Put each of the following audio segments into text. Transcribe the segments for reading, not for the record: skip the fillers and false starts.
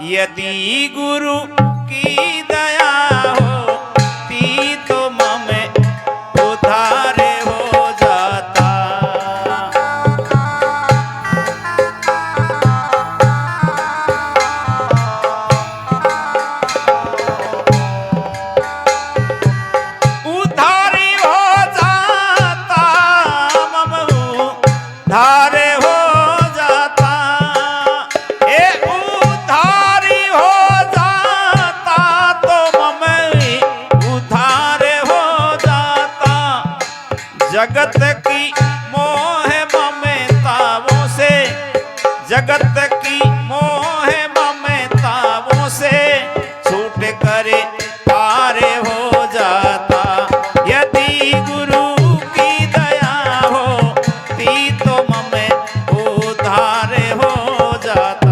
यदि गुरु की दया होती तो मैं उद्धार हो जाता। उद्धारी हो जाता मैं उद्धार हो जाता। ए उद्धारी हो जाता तो मैं उद्धार हो जाता। जगत की मोह ममताओं से, जगत की मोह ममताओं से छूट करे पार हो जाता। यदि गुरु की दया होती तो मैं उद्धार हो जाता।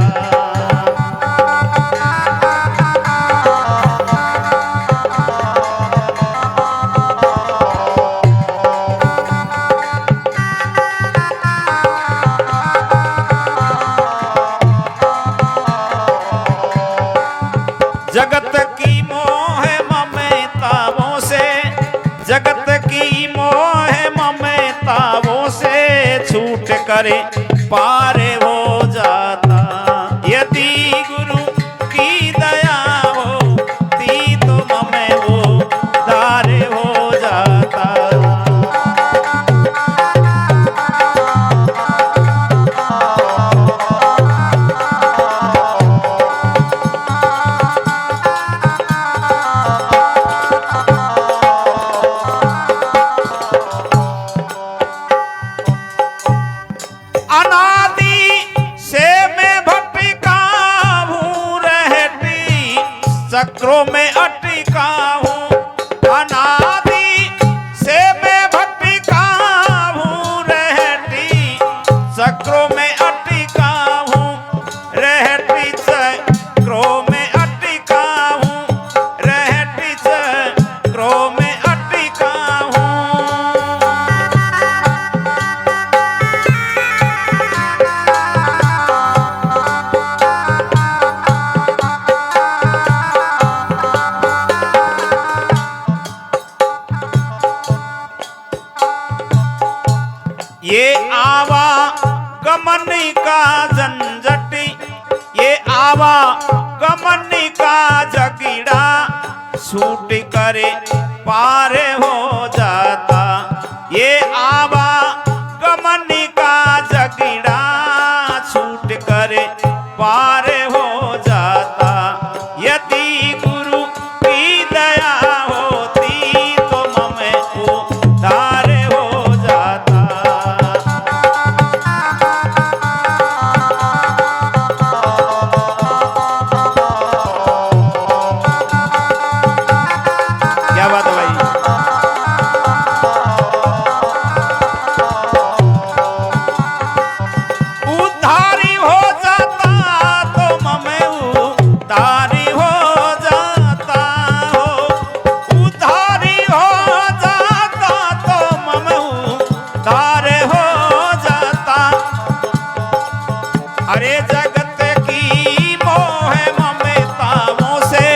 जगत की मोह ममताओं से, जगत की मोह ममताओं से छूट करे पार हो जाता। यदि गुरु की दया होती तो मैं उद्धार हो जाता। अनादि से मैं भटका हूँ रहती चक्रों में अटका हूँ। अनादि से मैं भटका हूँ रहती चक्रों में अटका हूँ। रहती चक्रों में अटका हूँ, रहती चक्रों में अटका हूँ। ये आवागमन का झंझट, ये आवागमन का झगड़ा छूट करे पार हो जाता। ये आवागमन का झगड़ा छूट करे पार हो जाता। यदि गुरु की दया होती तो मैं उद्धार हो जाता। क्या बात है भाई? उद्धारी हो जाता तो मैं उद्धारी हो जाता हो। उद्धारी हो जाता तो मैं उद्धार हो जाता। अरे जगत की मोह ममताओं से,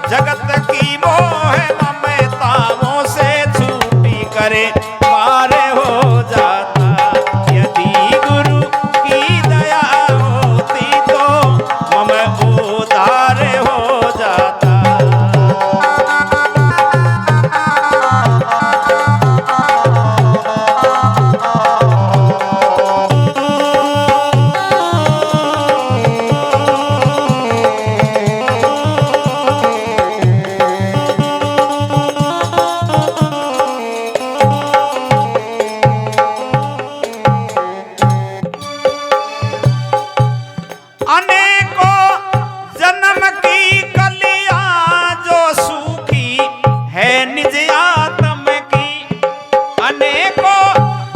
जगत की मोह ममताओं से छूटी करे पार हो जाता। यदि गुरु की दया होती तो मैं उद्धार हो जाता। अनेकों जन्म की कलियां जो सूखी है निज आत्म की। अनेकों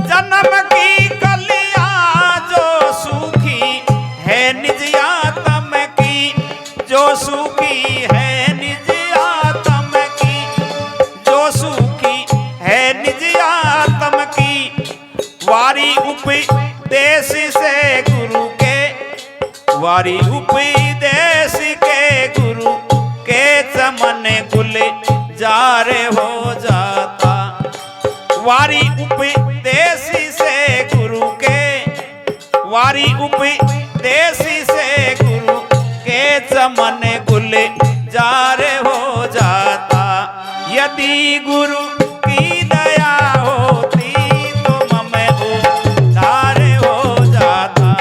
जन्म की कलियां जो सूखी है निज आत्म की, जो सूखी है निज आत्म की, जो सूखी है निज आत्म की। वारी उपदेश से गुरु के, वारी उपदेश वारी उपदेशी से गुरु के, वारी उपदेशी से गुरु के चमन गुलजार हो जाता। यदि गुरु की दया होती तो मैं उद्धार हो जाता।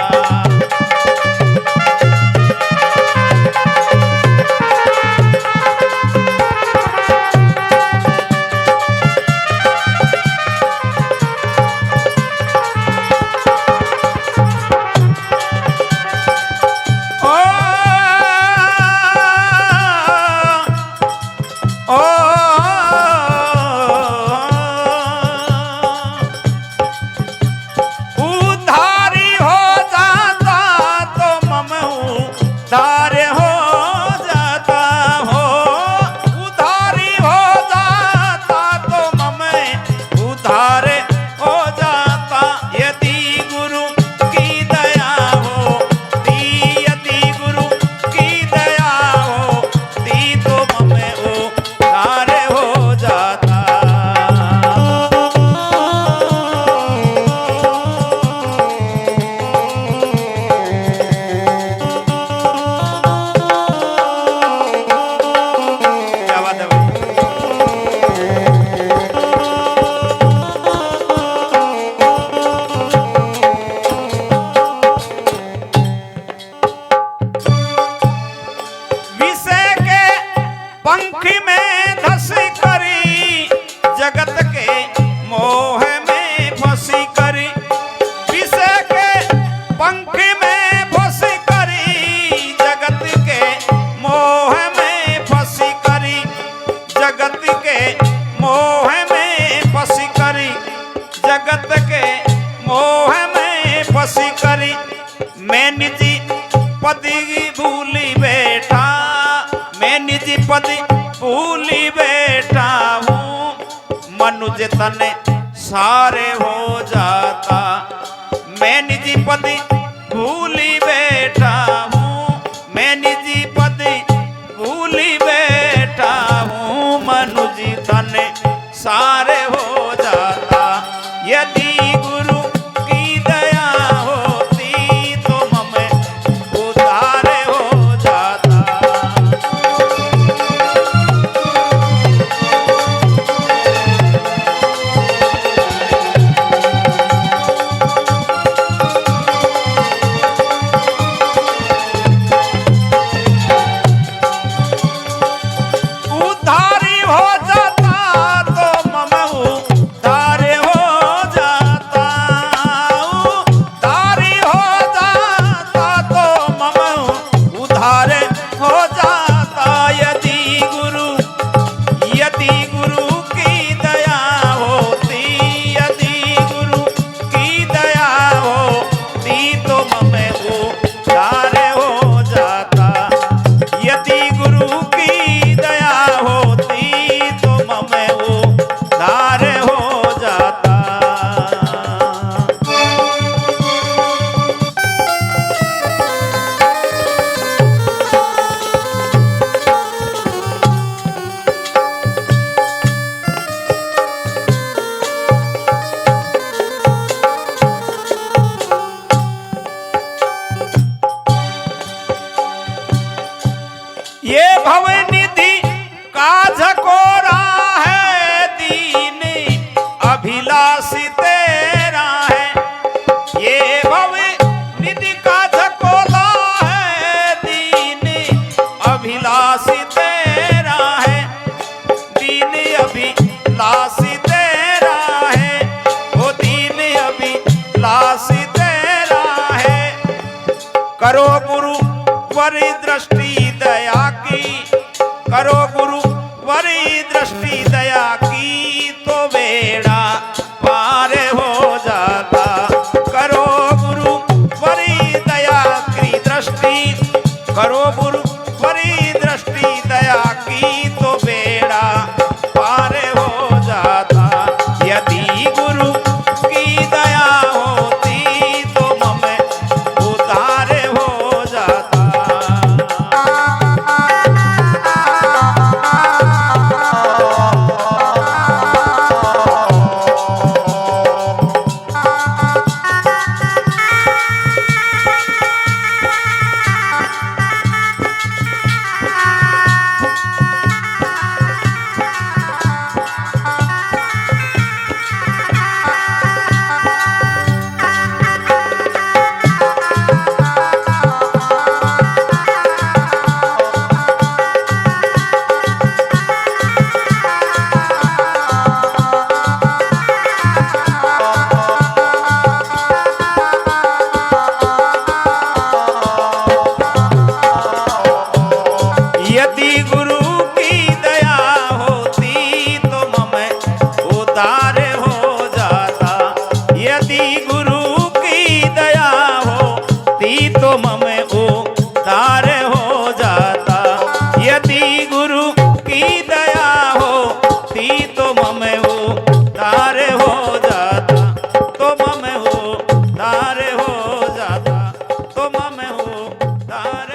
मैं निजी पद भूली बैठा, मैं निजी पद भूली बैठा हूँ, मनुष्य तन सारे हो जाता। मैं निजी पद भूली बैठा हूँ, मैं निजी पद भूली बैठा हूँ, मनुष्य तन सारे हो जाता। यदि गुरु की दया होती तो मैं उद्धार हो जाता। उद्धारी हो जाता तो मैं उद्धार हो जाता, उद्धारी हो जाता तो मैं उद्धार हो जाता। यदि गुरु की दया होती, यदि गुरु की दया होती तो मैं उद्धार हो जाता। यदि गुरु की दया होती तो मैं उद्धार हो जाता। ये भव निधि का झकोरा है, दीन अभिलाषी तेरा है। ये भव निधि का झकोरा है, दीन अभिलाषी तेरा है, दीन अभिलाषी तेरा है, वो दीन अभिलाषी तेरा है। करो गुरु वरी दृष्टि दया की, करो गुरु वरी दृष्टि दया की तो बेड़ा पार हो जाता। करो गुरु वरी दया की दृष्टि, करो गुरु वरी दृष्टि दया की तो बेड़ा पार हो जाता। यदि गुरु की दया होती तो मैं उद्धार हो जाता। तार